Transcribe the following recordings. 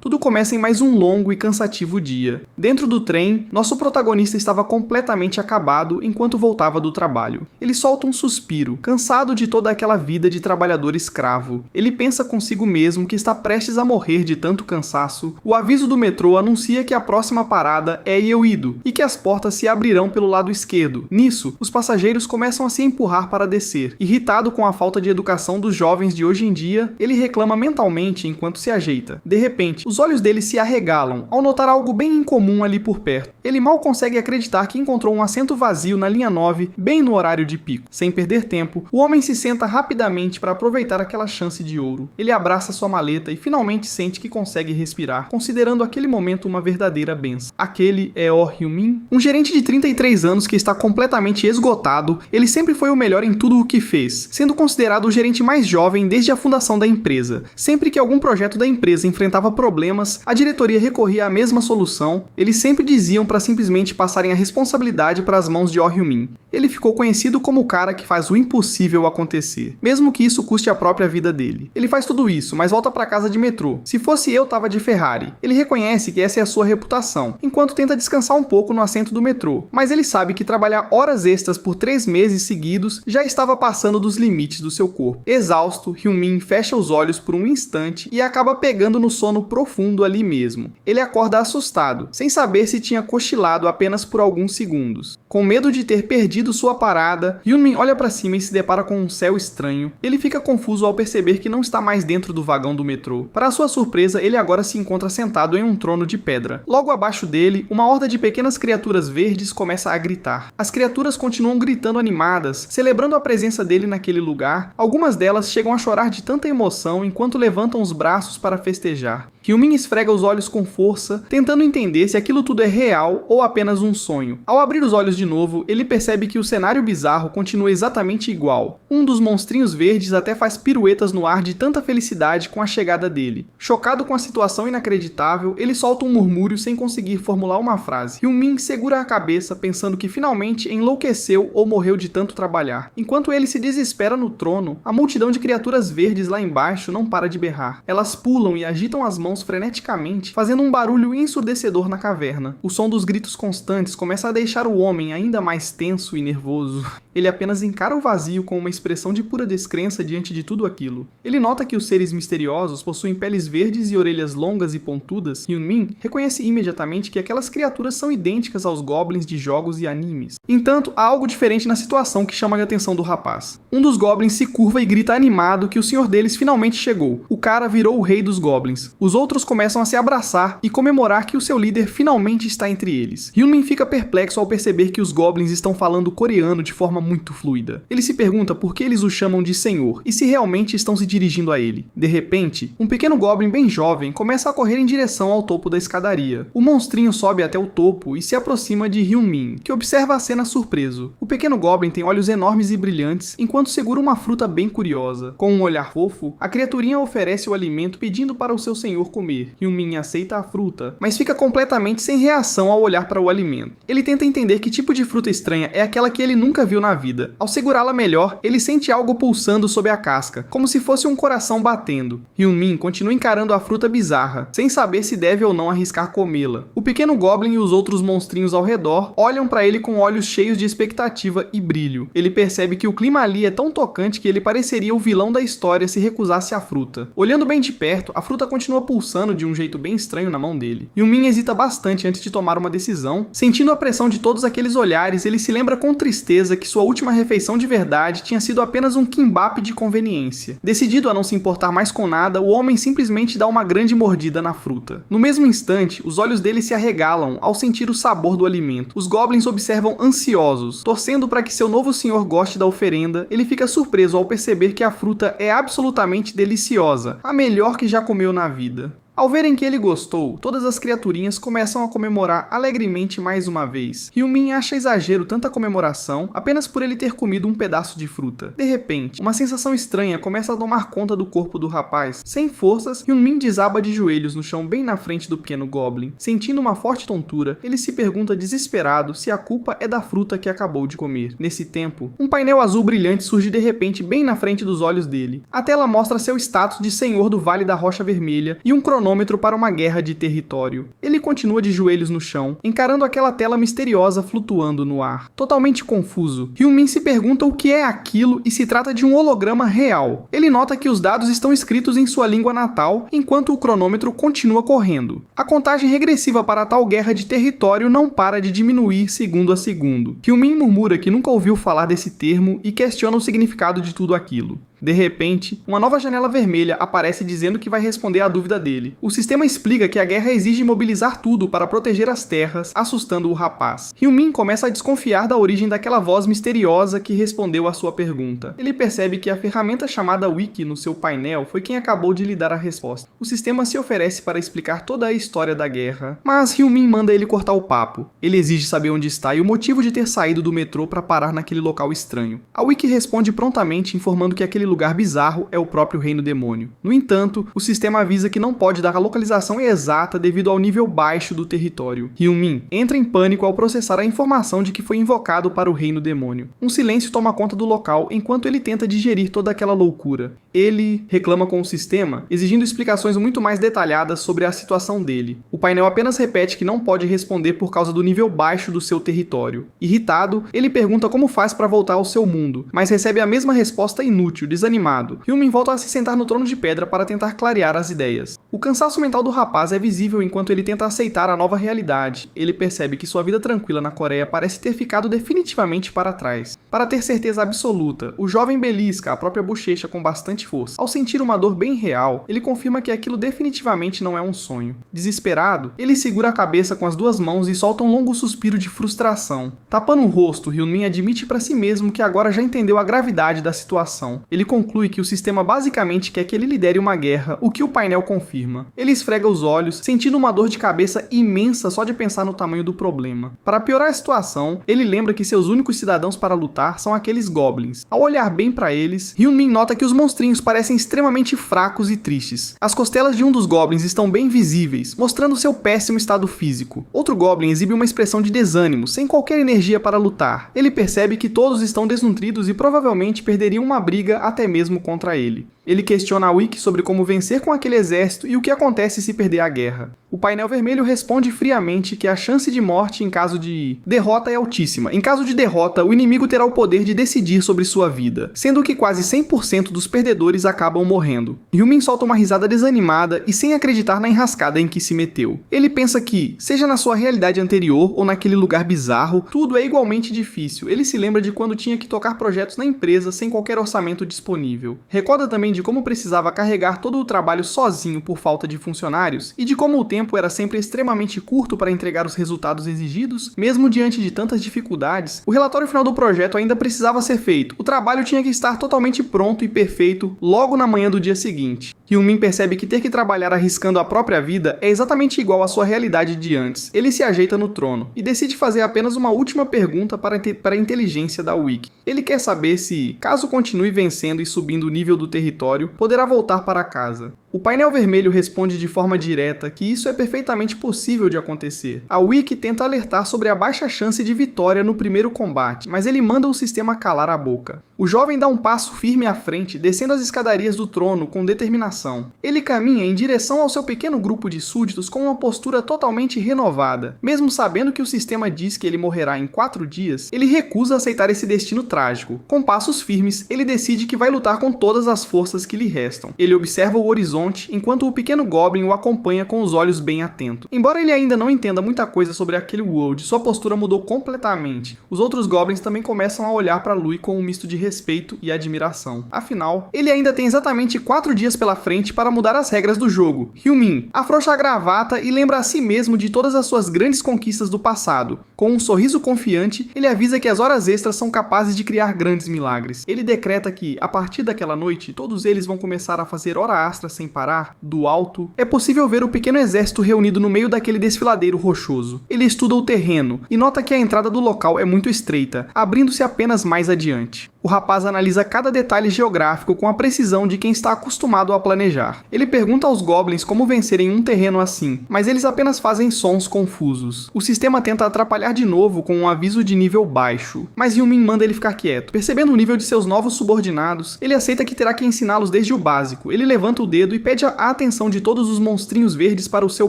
Tudo começa em mais um longo e cansativo dia. Dentro do trem, nosso protagonista estava completamente acabado enquanto voltava do trabalho. Ele solta um suspiro, cansado de toda aquela vida de trabalhador escravo. Ele pensa consigo mesmo que está prestes a morrer de tanto cansaço. O aviso do metrô anuncia que a próxima parada é Yeouido e que as portas se abrirão pelo lado esquerdo. Nisso, os passageiros começam a se empurrar para descer. Irritado com a falta de educação dos jovens de hoje em dia, ele reclama mentalmente enquanto se ajeita. De repente, os olhos dele se arregalam ao notar algo bem incomum ali por perto. Ele mal consegue acreditar que encontrou um assento vazio na linha 9, bem no horário de pico. Sem perder tempo, o homem se senta rapidamente para aproveitar aquela chance de ouro. Ele abraça sua maleta e finalmente sente que consegue respirar, considerando aquele momento uma verdadeira benção. Aquele é Oh Hyun-min, um gerente de 33 anos que está completamente esgotado. Ele sempre foi o melhor em tudo o que fez, sendo considerado o gerente mais jovem desde a fundação da empresa. Sempre que algum projeto da empresa enfrentava problemas, a diretoria recorria à mesma solução. Eles sempre diziam para simplesmente passarem a responsabilidade para as mãos de Oh Hyun-min. Ele ficou conhecido como o cara que faz o impossível acontecer, mesmo que isso custe a própria vida dele. Ele faz tudo isso, mas volta para casa de metrô. Se fosse eu, tava de Ferrari. Ele reconhece que essa é a sua reputação, enquanto tenta descansar um pouco no assento do metrô. Mas ele sabe que trabalhar horas extras por 3 meses seguidos já estava passando dos limites do seu corpo. Exausto, Hyun-min fecha os olhos por um instante e acaba pegando no sono profundo ali mesmo. Ele acorda assustado, sem saber se tinha cochilado apenas por alguns segundos. Com medo de ter perdido sua parada, Hyun-min olha para cima e se depara com um céu estranho. Ele fica confuso ao perceber que não está mais dentro do vagão do metrô. Para sua surpresa, ele agora se encontra sentado em um trono de pedra. Logo abaixo dele, uma horda de pequenas criaturas verdes começa a gritar. As criaturas continuam gritando animadas, celebrando a presença dele naquele lugar. Algumas delas chegam a chorar de tanta emoção enquanto levantam os braços para festejar. Hyun-min esfrega os olhos com força, tentando entender se aquilo tudo é real ou apenas um sonho. Ao abrir os olhos de novo, ele percebe que o cenário bizarro continua exatamente igual. Um dos monstrinhos verdes até faz piruetas no ar de tanta felicidade com a chegada dele. Chocado com a situação inacreditável, ele solta um murmúrio sem conseguir formular uma frase. Hyun-min segura a cabeça, pensando que finalmente enlouqueceu ou morreu de tanto trabalhar. Enquanto ele se desespera no trono, a multidão de criaturas verdes lá embaixo não para de berrar. Elas pulam e agitam as mãos freneticamente, fazendo um barulho ensurdecedor na caverna. O som dos gritos constantes começa a deixar o homem ainda mais tenso e nervoso. Ele apenas encara o vazio com uma expressão de pura descrença diante de tudo aquilo. Ele nota que os seres misteriosos possuem peles verdes e orelhas longas e pontudas. Hyun-min reconhece imediatamente que aquelas criaturas são idênticas aos goblins de jogos e animes. Entanto, há algo diferente na situação que chama a atenção do rapaz. Um dos goblins se curva e grita animado que o senhor deles finalmente chegou. O cara virou o rei dos goblins. Os outros começam a se abraçar e comemorar que o seu líder finalmente está entre eles. Hyun-min fica perplexo ao perceber que os goblins estão falando coreano de forma muito fluida. Ele se pergunta por que eles o chamam de senhor e se realmente estão se dirigindo a ele. De repente, um pequeno goblin bem jovem começa a correr em direção ao topo da escadaria. O monstrinho sobe até o topo e se aproxima de Hyun-min, que observa a cena surpreso. O pequeno goblin tem olhos enormes e brilhantes enquanto segura uma fruta bem curiosa. Com um olhar fofo, a criaturinha oferece o alimento pedindo para o seu senhor comer. Hyun-min aceita a fruta, mas fica completamente sem reação ao olhar para o alimento. Ele tenta entender que tipo de fruta estranha é aquela que ele nunca viu na vida. Ao segurá-la melhor, ele sente algo pulsando sob a casca, como se fosse um coração batendo. Hyun-min continua encarando a fruta bizarra, sem saber se deve ou não arriscar comê-la. O pequeno goblin e os outros monstrinhos ao redor olham para ele com olhos cheios de expectativa e brilho. Ele percebe que o clima ali é tão tocante que ele pareceria o vilão da história se recusasse a fruta. Olhando bem de perto, a fruta continua pulsando de um jeito bem estranho na mão dele. Hyun-min hesita bastante antes de tomar uma decisão. Sentindo a pressão de todos aqueles olhares, ele se lembra com tristeza que sua última refeição de verdade tinha sido apenas um kimbap de conveniência. Decidido a não se importar mais com nada, o homem simplesmente dá uma grande mordida na fruta. No mesmo instante, os olhos dele se arregalam ao sentir o sabor do alimento. Os goblins observam ansiosos, torcendo para que seu novo senhor goste da oferenda. Ele fica surpreso ao perceber que a fruta é absolutamente deliciosa, a melhor que já comeu na vida. Ao verem que ele gostou, todas as criaturinhas começam a comemorar alegremente mais uma vez. Hyun-min acha exagero tanta comemoração apenas por ele ter comido um pedaço de fruta. De repente, uma sensação estranha começa a tomar conta do corpo do rapaz. Sem forças, Hyun-min desaba de joelhos no chão bem na frente do pequeno goblin. Sentindo uma forte tontura, ele se pergunta desesperado se a culpa é da fruta que acabou de comer. Nesse tempo, um painel azul brilhante surge de repente bem na frente dos olhos dele. A tela mostra seu status de senhor do Vale da Rocha Vermelha e um cronômetro cronômetro para uma guerra de território. Ele continua de joelhos no chão, encarando aquela tela misteriosa flutuando no ar. Totalmente confuso, Hyun-min se pergunta o que é aquilo e se trata de um holograma real. Ele nota que os dados estão escritos em sua língua natal, enquanto o cronômetro continua correndo. A contagem regressiva para tal guerra de território não para de diminuir segundo a segundo. Hyun-min murmura que nunca ouviu falar desse termo e questiona o significado de tudo aquilo. De repente, uma nova janela vermelha aparece dizendo que vai responder à dúvida dele. O sistema explica que a guerra exige mobilizar tudo para proteger as terras, assustando o rapaz. Hyun-min começa a desconfiar da origem daquela voz misteriosa que respondeu à sua pergunta. Ele percebe que a ferramenta chamada Wiki no seu painel foi quem acabou de lhe dar a resposta. O sistema se oferece para explicar toda a história da guerra, mas Hyun-min manda ele cortar o papo. Ele exige saber onde está e o motivo de ter saído do metrô para parar naquele local estranho. A Wiki responde prontamente, informando que aquele lugar bizarro é o próprio Reino Demônio. No entanto, o sistema avisa que não pode dar a localização exata devido ao nível baixo do território. Hyun-min entra em pânico ao processar a informação de que foi invocado para o Reino Demônio. Um silêncio toma conta do local enquanto ele tenta digerir toda aquela loucura. Ele reclama com o sistema, exigindo explicações muito mais detalhadas sobre a situação dele. O painel apenas repete que não pode responder por causa do nível baixo do seu território. Irritado, ele pergunta como faz para voltar ao seu mundo, mas recebe a mesma resposta inútil, desanimado. Hyun-min volta a se sentar no trono de pedra para tentar clarear as ideias. O cansaço mental do rapaz é visível enquanto ele tenta aceitar a nova realidade. Ele percebe que sua vida tranquila na Coreia parece ter ficado definitivamente para trás. Para ter certeza absoluta, o jovem belisca a própria bochecha com bastante força. Ao sentir uma dor bem real, ele confirma que aquilo definitivamente não é um sonho. Desesperado, ele segura a cabeça com as duas mãos e solta um longo suspiro de frustração. Tapando o rosto, Hyun-min admite para si mesmo que agora já entendeu a gravidade da situação. Ele conclui que o sistema basicamente quer que ele lidere uma guerra, o que o painel confirma. Ele esfrega os olhos, sentindo uma dor de cabeça imensa só de pensar no tamanho do problema. Para piorar a situação, ele lembra que seus únicos cidadãos para lutar são aqueles goblins. Ao olhar bem para eles, Hyun-min nota que os monstrinhos parecem extremamente fracos e tristes. As costelas de um dos goblins estão bem visíveis, mostrando seu péssimo estado físico. Outro goblin exibe uma expressão de desânimo, sem qualquer energia para lutar. Ele percebe que todos estão desnutridos e provavelmente perderiam uma briga até mesmo contra ele. Ele questiona a Wiki sobre como vencer com aquele exército e o que acontece se perder a guerra. O painel vermelho responde friamente que a chance de morte em caso de derrota é altíssima. Em caso de derrota, o inimigo terá o poder de decidir sobre sua vida, sendo que quase 100% dos perdedores acabam morrendo. Hyun-min solta uma risada desanimada e sem acreditar na enrascada em que se meteu. Ele pensa que, seja na sua realidade anterior ou naquele lugar bizarro, tudo é igualmente difícil. Ele se lembra de quando tinha que tocar projetos na empresa sem qualquer orçamento disponível. Recorda também de como precisava carregar todo o trabalho sozinho por falta de funcionários e de como o tempo era sempre extremamente curto para entregar os resultados exigidos, mesmo diante de tantas dificuldades. O relatório final do projeto ainda precisava ser feito. O trabalho tinha que estar totalmente pronto e perfeito logo na manhã do dia seguinte. Hyun-min percebe que ter que trabalhar arriscando a própria vida é exatamente igual à sua realidade de antes. Ele se ajeita no trono e decide fazer apenas uma última pergunta para a inteligência da Wiki. Ele quer saber se, caso continue vencendo e subindo o nível do território, poderá voltar para casa. O painel vermelho responde de forma direta que isso é perfeitamente possível de acontecer. A Wiki tenta alertar sobre a baixa chance de vitória no primeiro combate, mas ele manda o sistema calar a boca. O jovem dá um passo firme à frente, descendo as escadarias do trono com determinação. Ele caminha em direção ao seu pequeno grupo de súditos com uma postura totalmente renovada. Mesmo sabendo que o sistema diz que ele morrerá em 4 dias, ele recusa aceitar esse destino trágico. Com passos firmes, ele decide que vai lutar com todas as forças que lhe restam. Ele observa o horizonte enquanto o pequeno Goblin o acompanha com os olhos bem atentos. Embora ele ainda não entenda muita coisa sobre aquele world, sua postura mudou completamente. Os outros Goblins também começam a olhar para Lui com um misto de respeito e admiração. Afinal, ele ainda tem exatamente 4 dias pela frente para mudar as regras do jogo. Hyun-min afrouxa a gravata e lembra a si mesmo de todas as suas grandes conquistas do passado. Com um sorriso confiante, ele avisa que as horas extras são capazes de criar grandes milagres. Ele decreta que, a partir daquela noite, todos eles vão começar a fazer hora extra sem parar. Do alto, é possível ver o pequeno exército reunido no meio daquele desfiladeiro rochoso. Ele estuda o terreno e nota que a entrada do local é muito estreita, abrindo-se apenas mais adiante. O rapaz analisa cada detalhe geográfico com a precisão de quem está acostumado a planejar. Ele pergunta aos goblins como vencerem um terreno assim, mas eles apenas fazem sons confusos. O sistema tenta atrapalhar de novo com um aviso de nível baixo, mas Hyumin manda ele ficar quieto. Percebendo o nível de seus novos subordinados, ele aceita que terá que ensiná-los desde o básico. Ele levanta o dedo e pede a atenção de todos os monstrinhos verdes para o seu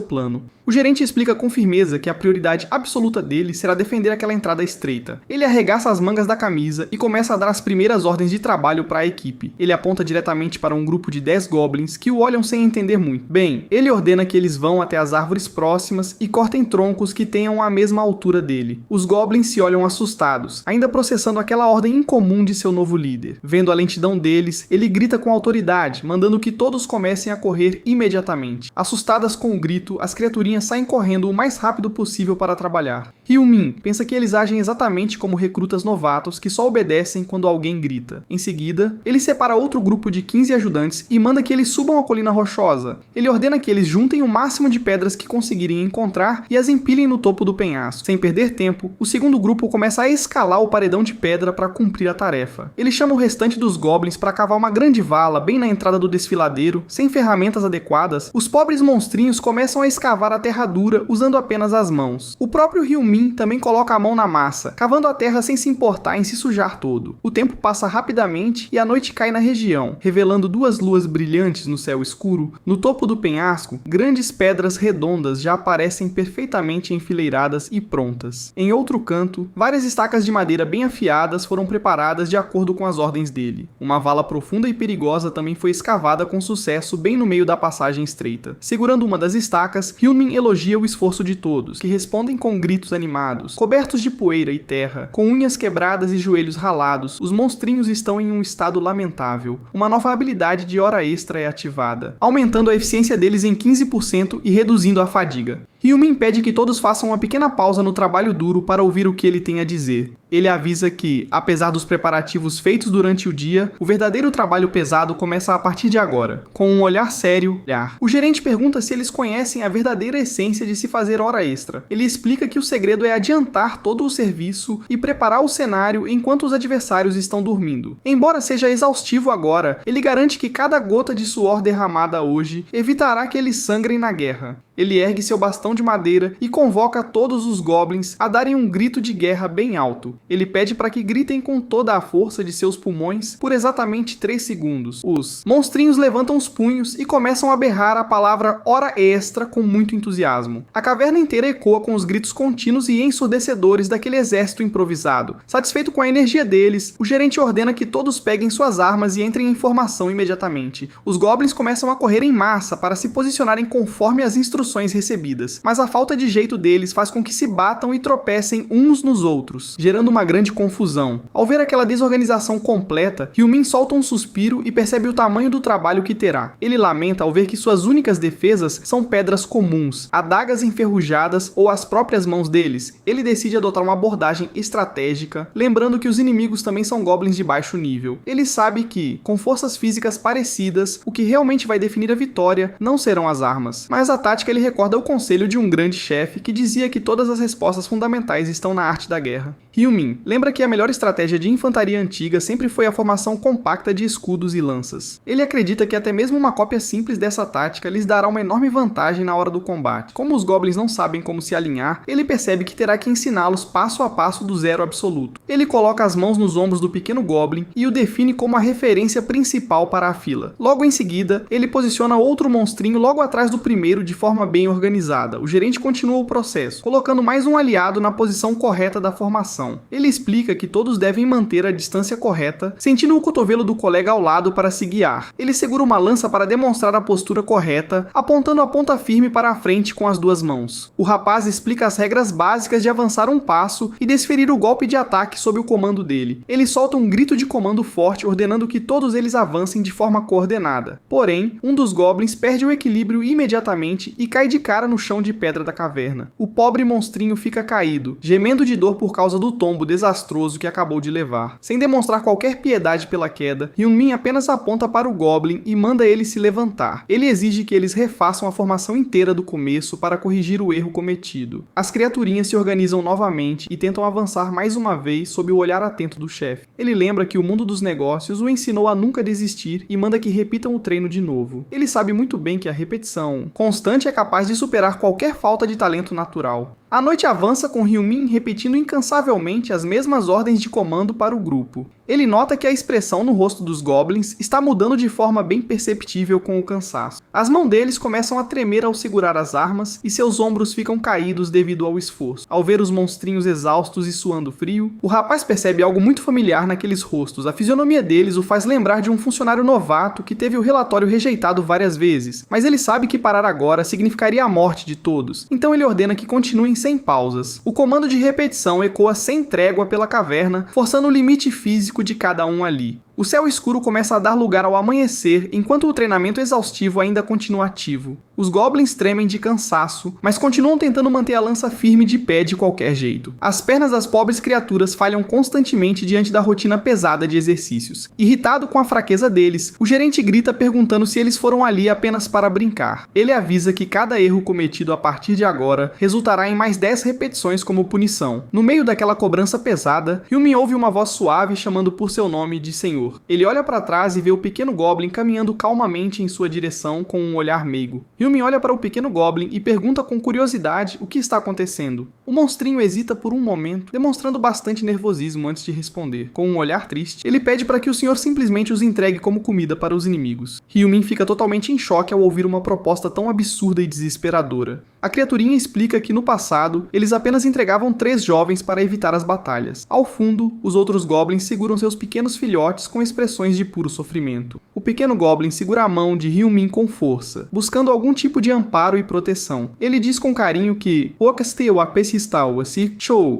plano. O gerente explica com firmeza que a prioridade absoluta dele será defender aquela entrada estreita. Ele arregaça as mangas da camisa e começa a dar as primeiras ordens de trabalho para a equipe. Ele aponta diretamente para um grupo de 10 goblins que o olham sem entender muito. Bem, ele ordena que eles vão até as árvores próximas e cortem troncos que tenham a mesma altura dele. Os goblins se olham assustados, ainda processando aquela ordem incomum de seu novo líder. Vendo a lentidão deles, ele grita com autoridade, mandando que todos comecem a correr imediatamente. Assustadas com o grito, as criaturinhas saem correndo o mais rápido possível para trabalhar. Hyumin pensa que eles agem exatamente como recrutas novatos que só obedecem quando alguém grita. Em seguida, ele separa outro grupo de 15 ajudantes e manda que eles subam a colina rochosa. Ele ordena que eles juntem o máximo de pedras que conseguirem encontrar e as empilhem no topo do penhasco. Sem perder tempo, o segundo grupo começa a escalar o paredão de pedra para cumprir a tarefa. Ele chama o restante dos goblins para cavar uma grande vala bem na entrada do desfiladeiro. Sem ferramentas adequadas, os pobres monstrinhos começam a escavar a terra dura usando apenas as mãos. O próprio Hyumin também coloca a mão na massa, cavando a terra sem se importar em se sujar todo. O tempo passa rapidamente e a noite cai na região, revelando duas luas brilhantes no céu escuro. No topo do penhasco, grandes pedras redondas já aparecem perfeitamente enfileiradas e prontas. Em outro canto, várias estacas de madeira bem afiadas foram preparadas de acordo com as ordens dele. Uma vala profunda e perigosa também foi escavada com sucesso bem no meio da passagem estreita. Segurando uma das estacas, Hyumin elogia o esforço de todos, que respondem com gritos animados. Cobertos de poeira e terra, com unhas quebradas e joelhos ralados, os monstrinhos estão em um estado lamentável. Uma nova habilidade de hora extra é ativada, aumentando a eficiência deles em 15% e reduzindo a fadiga. Hyumin pede que todos façam uma pequena pausa no trabalho duro para ouvir o que ele tem a dizer. Ele avisa que, apesar dos preparativos feitos durante o dia, o verdadeiro trabalho pesado começa a partir de agora, com um olhar sério. O gerente pergunta se eles conhecem a verdadeira essência de se fazer hora extra. Ele explica que o segredo é adiantar todo o serviço e preparar o cenário enquanto os adversários estão dormindo. Embora seja exaustivo agora, ele garante que cada gota de suor derramada hoje evitará que eles sangrem na guerra. Ele ergue seu bastão de madeira e convoca todos os goblins a darem um grito de guerra bem alto. Ele pede para que gritem com toda a força de seus pulmões por exatamente 3 segundos. Os monstrinhos levantam os punhos e começam a berrar a palavra hora extra com muito entusiasmo. A caverna inteira ecoa com os gritos contínuos e ensurdecedores daquele exército improvisado. Satisfeito com a energia deles, o gerente ordena que todos peguem suas armas e entrem em formação imediatamente. Os goblins começam a correr em massa para se posicionarem conforme as instruções recebidas, mas a falta de jeito deles faz com que se batam e tropecem uns nos outros, gerando uma grande confusão. Ao ver aquela desorganização completa, Hyumin solta um suspiro e percebe o tamanho do trabalho que terá. Ele lamenta ao ver que suas únicas defesas são pedras comuns, adagas enferrujadas ou as próprias mãos deles. Ele decide adotar uma abordagem estratégica, lembrando que os inimigos também são goblins de baixo nível. Ele sabe que, com forças físicas parecidas, o que realmente vai definir a vitória não serão as armas, mas a tática. Ele recorda o conselho de um grande chefe que dizia que todas as respostas fundamentais estão na arte da guerra. Hyumin lembra que a melhor estratégia de infantaria antiga sempre foi a formação compacta de escudos e lanças. Ele acredita que até mesmo uma cópia simples dessa tática lhes dará uma enorme vantagem na hora do combate. Como os goblins não sabem como se alinhar, ele percebe que terá que ensiná-los passo a passo do zero absoluto. Ele coloca as mãos nos ombros do pequeno goblin e o define como a referência principal para a fila. Logo em seguida, ele posiciona outro monstrinho logo atrás do primeiro de forma bem organizada. O gerente continua o processo, colocando mais um aliado na posição correta da formação. Ele explica que todos devem manter a distância correta, sentindo o cotovelo do colega ao lado para se guiar. Ele segura uma lança para demonstrar a postura correta, apontando a ponta firme para a frente com as duas mãos. O rapaz explica as regras básicas de avançar um passo e desferir o golpe de ataque sob o comando dele. Ele solta um grito de comando forte, ordenando que todos eles avancem de forma coordenada. Porém, um dos goblins perde o equilíbrio imediatamente e cai de cara no chão de pedra da caverna. O pobre monstrinho fica caído, gemendo de dor por causa do tombo desastroso que acabou de levar. Sem demonstrar qualquer piedade pela queda, Hyun-min apenas aponta para o Goblin e manda ele se levantar. Ele exige que eles refaçam a formação inteira do começo para corrigir o erro cometido. As criaturinhas se organizam novamente e tentam avançar mais uma vez sob o olhar atento do chefe. Ele lembra que o mundo dos negócios o ensinou a nunca desistir e manda que repitam o treino de novo. Ele sabe muito bem que a repetição constante é capaz de superar qualquer falta de talento natural. A noite avança com Hyun-min repetindo incansavelmente as mesmas ordens de comando para o grupo. Ele nota que a expressão no rosto dos Goblins está mudando de forma bem perceptível com o cansaço. As mãos deles começam a tremer ao segurar as armas e seus ombros ficam caídos devido ao esforço. Ao ver os monstrinhos exaustos e suando frio, o rapaz percebe algo muito familiar naqueles rostos. A fisionomia deles o faz lembrar de um funcionário novato que teve o relatório rejeitado várias vezes, mas ele sabe que parar agora significaria a morte de todos, então ele ordena que continuem sem pausas. O comando de repetição ecoa sem trégua pela caverna, forçando o limite físico de cada um ali. O céu escuro começa a dar lugar ao amanhecer, enquanto o treinamento exaustivo ainda continua ativo. Os Goblins tremem de cansaço, mas continuam tentando manter a lança firme de pé de qualquer jeito. As pernas das pobres criaturas falham constantemente diante da rotina pesada de exercícios. Irritado com a fraqueza deles, o gerente grita perguntando se eles foram ali apenas para brincar. Ele avisa que cada erro cometido a partir de agora resultará em mais 10 repetições como punição. No meio daquela cobrança pesada, Hyun-min ouve uma voz suave chamando por seu nome de Senhor. Ele olha para trás e vê o pequeno Goblin caminhando calmamente em sua direção com um olhar meigo. Hyun-min olha para o pequeno Goblin e pergunta com curiosidade o que está acontecendo. O monstrinho hesita por um momento, demonstrando bastante nervosismo antes de responder. Com um olhar triste, ele pede para que o senhor simplesmente os entregue como comida para os inimigos. Hyun-min fica totalmente em choque ao ouvir uma proposta tão absurda e desesperadora. A criaturinha explica que no passado, eles apenas entregavam 3 jovens para evitar as batalhas. Ao fundo, os outros Goblins seguram seus pequenos filhotes com expressões de puro sofrimento. O pequeno Goblin segura a mão de Hyun-min com força, buscando algum tipo de amparo e proteção. Ele diz com carinho que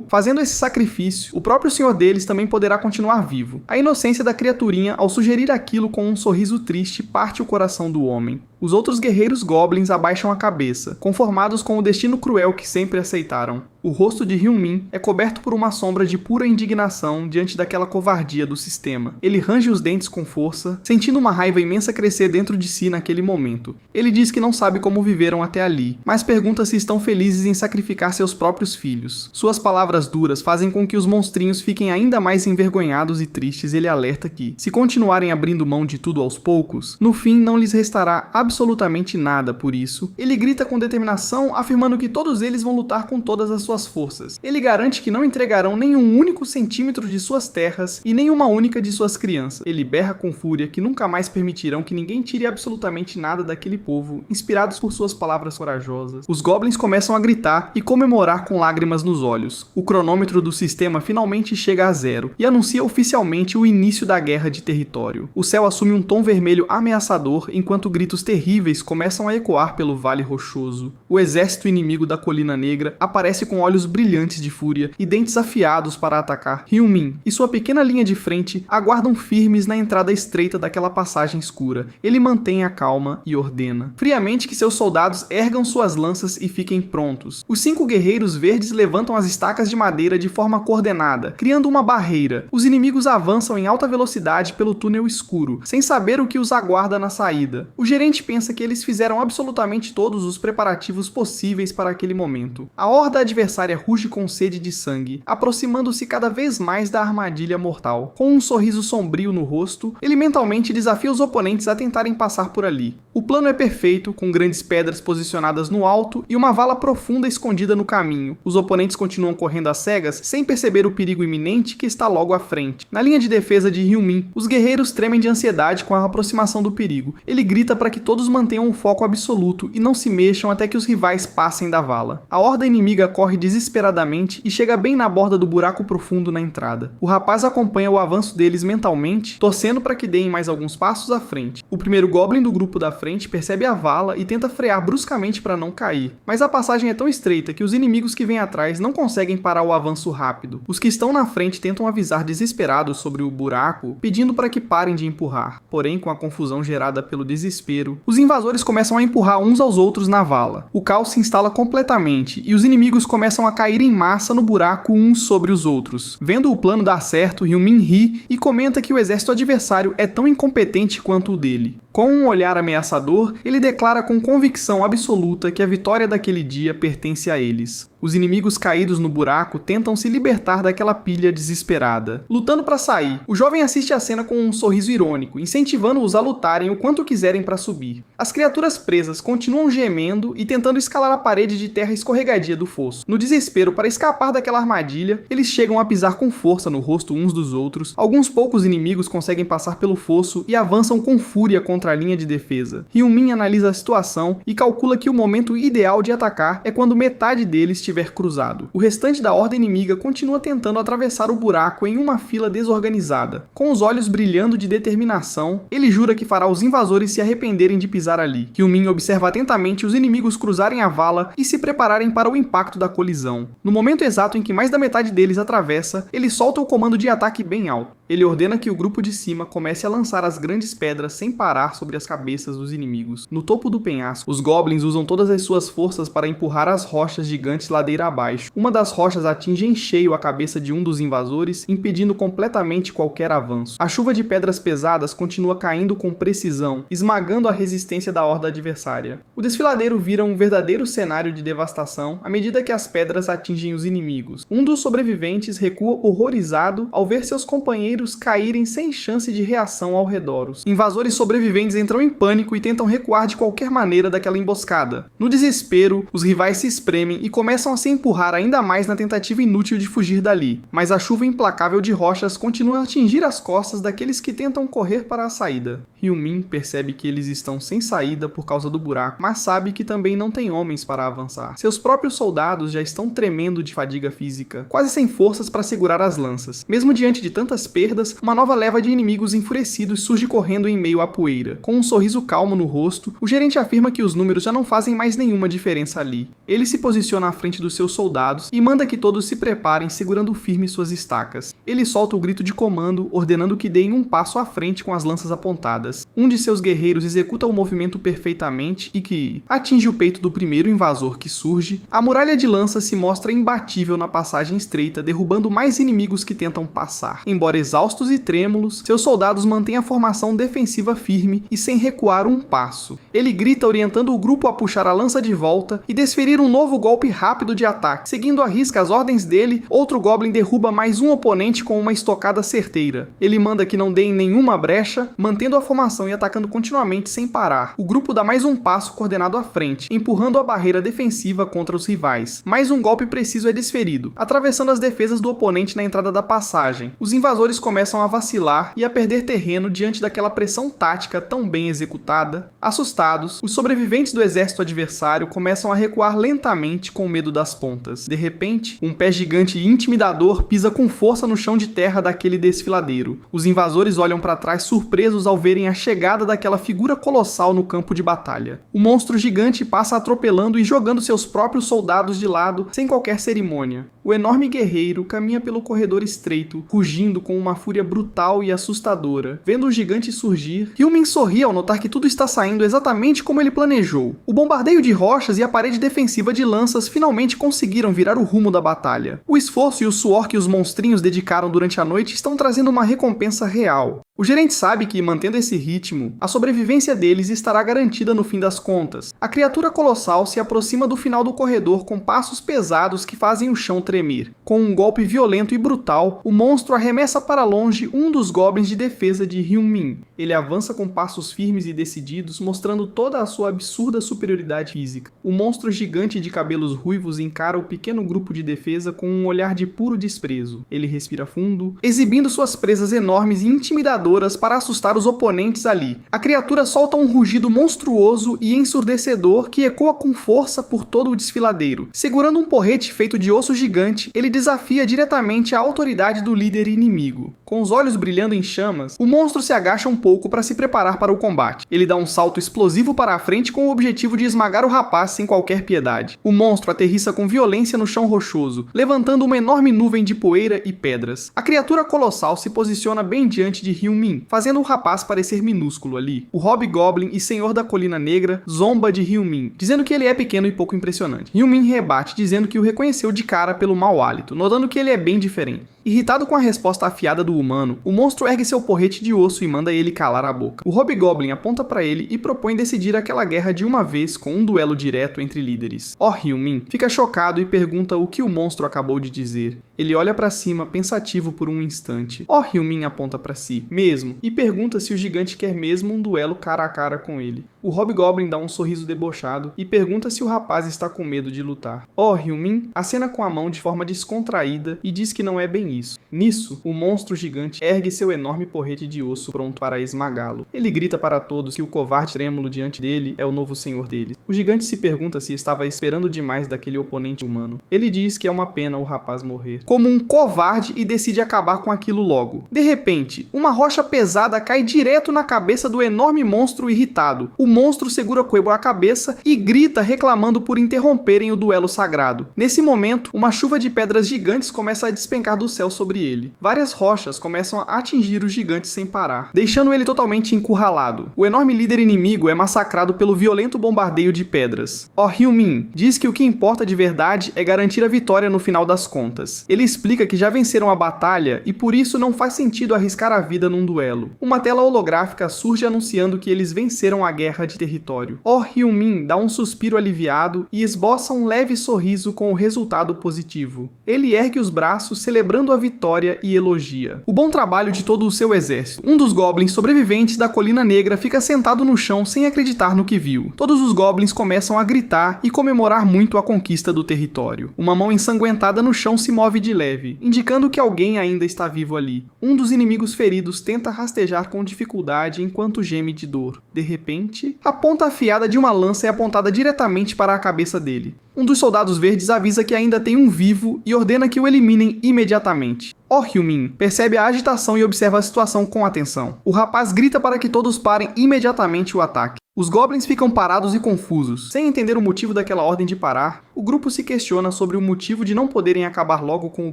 fazendo esse sacrifício, o próprio senhor deles também poderá continuar vivo. A inocência da criaturinha, ao sugerir aquilo com um sorriso triste, parte o coração do homem. Os outros guerreiros Goblins abaixam a cabeça, conformados com o destino cruel que sempre aceitaram. O rosto de Hyun-min é coberto por uma sombra de pura indignação diante daquela covardia do sistema. Ele range os dentes com força, sentindo uma raiva imensa crescer dentro de si naquele momento. Ele diz que não sabe como viveram até ali, mas pergunta se estão felizes em sacrificar seus próprios filhos. Suas palavras duras fazem com que os monstrinhos fiquem ainda mais envergonhados e tristes. Ele alerta que, se continuarem abrindo mão de tudo aos poucos, no fim não lhes restará absolutamente nada. Por isso, ele grita com determinação, afirmando que todos eles vão lutar com todas as suas forças. Ele garante que não entregarão nenhum único centímetro de suas terras e nenhuma única de suas crianças. Ele berra com fúria que nunca mais permitirão que ninguém tire absolutamente nada daquele povo, inspirados por suas palavras corajosas. Os Goblins começam a gritar e comemorar com lágrimas nos olhos. O cronômetro do sistema finalmente chega a 0 e anuncia oficialmente o início da guerra de território. O céu assume um tom vermelho ameaçador enquanto gritos terríveis começam a ecoar pelo Vale Rochoso. O exército inimigo da Colina Negra aparece com olhos brilhantes de fúria e dentes afiados para atacar. Hyun-min e sua pequena linha de frente aguardam firmes na entrada estreita daquela passagem escura. Ele mantém a calma e ordena friamente que seus soldados ergam suas lanças e fiquem prontos. Os 5 guerreiros verdes levantam as estacas de madeira de forma coordenada, criando uma barreira. Os inimigos avançam em alta velocidade pelo túnel escuro, sem saber o que os aguarda na saída. O gerente pensa que eles fizeram absolutamente todos os preparativos possíveis para aquele momento. A horda adversária ruge com sede de sangue, aproximando-se cada vez mais da armadilha mortal. Com um sorriso sombrio no rosto, ele mentalmente desafia os oponentes a tentarem passar por ali. O plano é perfeito, com grandes pedras posicionadas no alto e uma vala profunda escondida no caminho. Os oponentes continuam correndo às cegas, sem perceber o perigo iminente que está logo à frente. Na linha de defesa de Hyun-min, os guerreiros tremem de ansiedade com a aproximação do perigo. Ele grita para que todos mantenham um foco absoluto e não se mexam até que os rivais passem da vala. A horda inimiga corre desesperadamente e chega bem na borda do buraco profundo na entrada. O rapaz acompanha o avanço deles mentalmente, torcendo para que deem mais alguns passos à frente. O primeiro Goblin do grupo da frente percebe a vala e tenta frear bruscamente para não cair, mas a passagem é tão estreita que os inimigos que vêm atrás não conseguem parar o avanço rápido. Os que estão na frente tentam avisar desesperados sobre o buraco, pedindo para que parem de empurrar. Porém, com a confusão gerada pelo desespero, os invasores começam a empurrar uns aos outros na vala. O caos se instala completamente e os inimigos começam começam a cair em massa no buraco uns sobre os outros. Vendo o plano dar certo, Hyun-min ri e comenta que o exército adversário é tão incompetente quanto o dele. Com um olhar ameaçador, ele declara com convicção absoluta que a vitória daquele dia pertence a eles. Os inimigos caídos no buraco tentam se libertar daquela pilha desesperada. Lutando para sair, o jovem assiste a cena com um sorriso irônico, incentivando-os a lutarem o quanto quiserem para subir. As criaturas presas continuam gemendo e tentando escalar a parede de terra escorregadia do fosso. No desespero para escapar daquela armadilha, eles chegam a pisar com força no rosto uns dos outros. Alguns poucos inimigos conseguem passar pelo fosso e avançam com fúria contra a linha de defesa. Hyun-min analisa a situação e calcula que o momento ideal de atacar é quando metade deles estiver cruzado. O restante da horda inimiga continua tentando atravessar o buraco em uma fila desorganizada. Com os olhos brilhando de determinação, ele jura que fará os invasores se arrependerem de pisar ali. Hyun-min observa atentamente os inimigos cruzarem a vala e se prepararem para o impacto da colisão. No momento exato em que mais da metade deles atravessa, ele solta o comando de ataque bem alto. Ele ordena que o grupo de cima comece a lançar as grandes pedras sem parar sobre as cabeças dos inimigos. No topo do penhasco, os goblins usam todas as suas forças para empurrar as rochas gigantes ladeira abaixo. Uma das rochas atinge em cheio a cabeça de um dos invasores, impedindo completamente qualquer avanço. A chuva de pedras pesadas continua caindo com precisão, esmagando a resistência da horda adversária. O desfiladeiro vira um verdadeiro cenário de devastação à medida que as pedras atingem os inimigos. Um dos sobreviventes recua horrorizado ao ver seus companheiros caírem sem chance de reação ao redor. Os invasores sobreviventes entram em pânico e tentam recuar de qualquer maneira daquela emboscada. No desespero, os rivais se espremem e começam a se empurrar ainda mais na tentativa inútil de fugir dali, mas a chuva implacável de rochas continua a atingir as costas daqueles que tentam correr para a saída. Hyun-min percebe que eles estão sem saída por causa do buraco, mas sabe que também não tem homens para avançar. Seus próprios soldados já estão tremendo de fadiga física, quase sem forças para segurar as lanças. Mesmo diante de tantas perdas, uma nova leva de inimigos enfurecidos surge correndo em meio à poeira. Com um sorriso calmo no rosto, o gerente afirma que os números já não fazem mais nenhuma diferença ali. Ele se posiciona à frente dos seus soldados e manda que todos se preparem segurando firme suas estacas. Ele solta o grito de comando, ordenando que deem um passo à frente com as lanças apontadas. Um de seus guerreiros executa o movimento perfeitamente e que atinge o peito do primeiro invasor que surge. A muralha de lanças se mostra imbatível na passagem estreita, derrubando mais inimigos que tentam passar. Embora exaustos e trêmulos, seus soldados mantêm a formação defensiva firme e sem recuar um passo. Ele grita orientando o grupo a puxar a lança de volta e desferir um novo golpe rápido de ataque. Seguindo à risca as ordens dele, outro Goblin derruba mais um oponente com uma estocada certeira. Ele manda que não deem nenhuma brecha, mantendo a formação e atacando continuamente sem parar. O grupo dá mais um passo coordenado à frente, empurrando a barreira defensiva contra os rivais. Mais um golpe preciso é desferido, atravessando as defesas do oponente na entrada da passagem. Os invasores começam a vacilar e a perder terreno diante daquela pressão tática tão bem executada. Assustados, os sobreviventes do exército adversário começam a recuar lentamente com medo das pontas. De repente, um pé gigante e intimidador pisa com força no chão de terra daquele desfiladeiro. Os invasores olham para trás surpresos ao verem a chegada daquela figura colossal no campo de batalha. O monstro gigante passa atropelando e jogando seus próprios soldados de lado sem qualquer cerimônia. O enorme guerreiro caminha pelo corredor estreito, rugindo com uma fúria brutal e assustadora. Vendo o gigante surgir, Hyun-min sorri ao notar que tudo está saindo exatamente como ele planejou. O bombardeio de rochas e a parede defensiva de lanças finalmente conseguiram virar o rumo da batalha. O esforço e o suor que os monstrinhos dedicaram durante a noite estão trazendo uma recompensa real. O gerente sabe que, mantendo esse ritmo, a sobrevivência deles estará garantida no fim das contas. A criatura colossal se aproxima do final do corredor com passos pesados que fazem o chão tremer. Com um golpe violento e brutal, o monstro arremessa para longe um dos goblins de defesa de Hyun-min. Ele avança com passos firmes e decididos, mostrando toda a sua absurda superioridade física. O monstro gigante de cabelos ruivos encara o pequeno grupo de defesa com um olhar de puro desprezo. Ele respira fundo, exibindo suas presas enormes e intimidadoras para assustar os oponentes ali. A criatura solta um rugido monstruoso e ensurdecedor que ecoa com força por todo o desfiladeiro. Segurando um porrete feito de osso gigante, ele desafia diretamente a autoridade do líder inimigo. Com os olhos brilhando em chamas, o monstro se agacha um pouco para se preparar para o combate. Ele dá um salto explosivo para a frente com o objetivo de esmagar o rapaz sem qualquer piedade. O monstro aterrissa com violência no chão rochoso, levantando uma enorme nuvem de poeira e pedras. A criatura colossal se posiciona bem diante de Hyun-min, fazendo o rapaz parecer minúsculo ali. O Hobgoblin e Senhor da Colina Negra zomba de Hyun-min, dizendo que ele é pequeno e pouco impressionante. Hyun-min rebate dizendo que o reconheceu de cara pelo mau hálito, notando que ele é bem diferente. Irritado com a resposta afiada do humano, o monstro ergue seu porrete de osso e manda ele calar a boca. O Hobgoblin aponta para ele e propõe decidir aquela guerra de uma vez com um duelo direto entre líderes. Hyun-min fica chocado e pergunta o que o monstro acabou de dizer. Ele olha para cima, pensativo por um instante. Hyun-min aponta para si, mesmo, e pergunta se o gigante quer mesmo um duelo cara a cara com ele. O Hobgoblin dá um sorriso debochado e pergunta se o rapaz está com medo de lutar. Hyun-min acena com a mão de forma descontraída e diz que não é bem isso. Nisso, o monstro gigante ergue seu enorme porrete de osso pronto para esmagá-lo. Ele grita para todos que o covarde trêmulo diante dele é o novo senhor deles. O gigante se pergunta se estava esperando demais daquele oponente humano. Ele diz que é uma pena o rapaz morrer como um covarde e decide acabar com aquilo logo. De repente, uma rocha pesada cai direto na cabeça do enorme monstro irritado. O monstro segura Quebo a cabeça e grita reclamando por interromperem o duelo sagrado. Nesse momento, uma chuva de pedras gigantes começa a despencar do céu sobre ele. Várias rochas começam a atingir o gigante sem parar, deixando ele totalmente encurralado. O enorme líder inimigo é massacrado pelo violento bombardeio de pedras. Hyun-min diz que o que importa de verdade é garantir a vitória no final das contas. Ele explica que já venceram a batalha e por isso não faz sentido arriscar a vida num duelo. Uma tela holográfica surge anunciando que eles venceram a guerra de território. Hyun-min dá um suspiro aliviado e esboça um leve sorriso com o resultado positivo. Ele ergue os braços celebrando a vitória e elogia o bom trabalho de todo o seu exército. Um dos goblins sobreviventes da Colina Negra fica sentado no chão sem acreditar no que viu. Todos os goblins começam a gritar e comemorar muito a conquista do território. Uma mão ensanguentada no chão se move de leve, indicando que alguém ainda está vivo ali. Um dos inimigos feridos tenta rastejar com dificuldade enquanto geme de dor. De repente, a ponta afiada de uma lança é apontada diretamente para a cabeça dele. Um dos soldados verdes avisa que ainda tem um vivo e ordena que o eliminem imediatamente. Hyun-min percebe a agitação e observa a situação com atenção. O rapaz grita para que todos parem imediatamente o ataque. Os goblins ficam parados e confusos. Sem entender o motivo daquela ordem de parar, o grupo se questiona sobre o motivo de não poderem acabar logo com o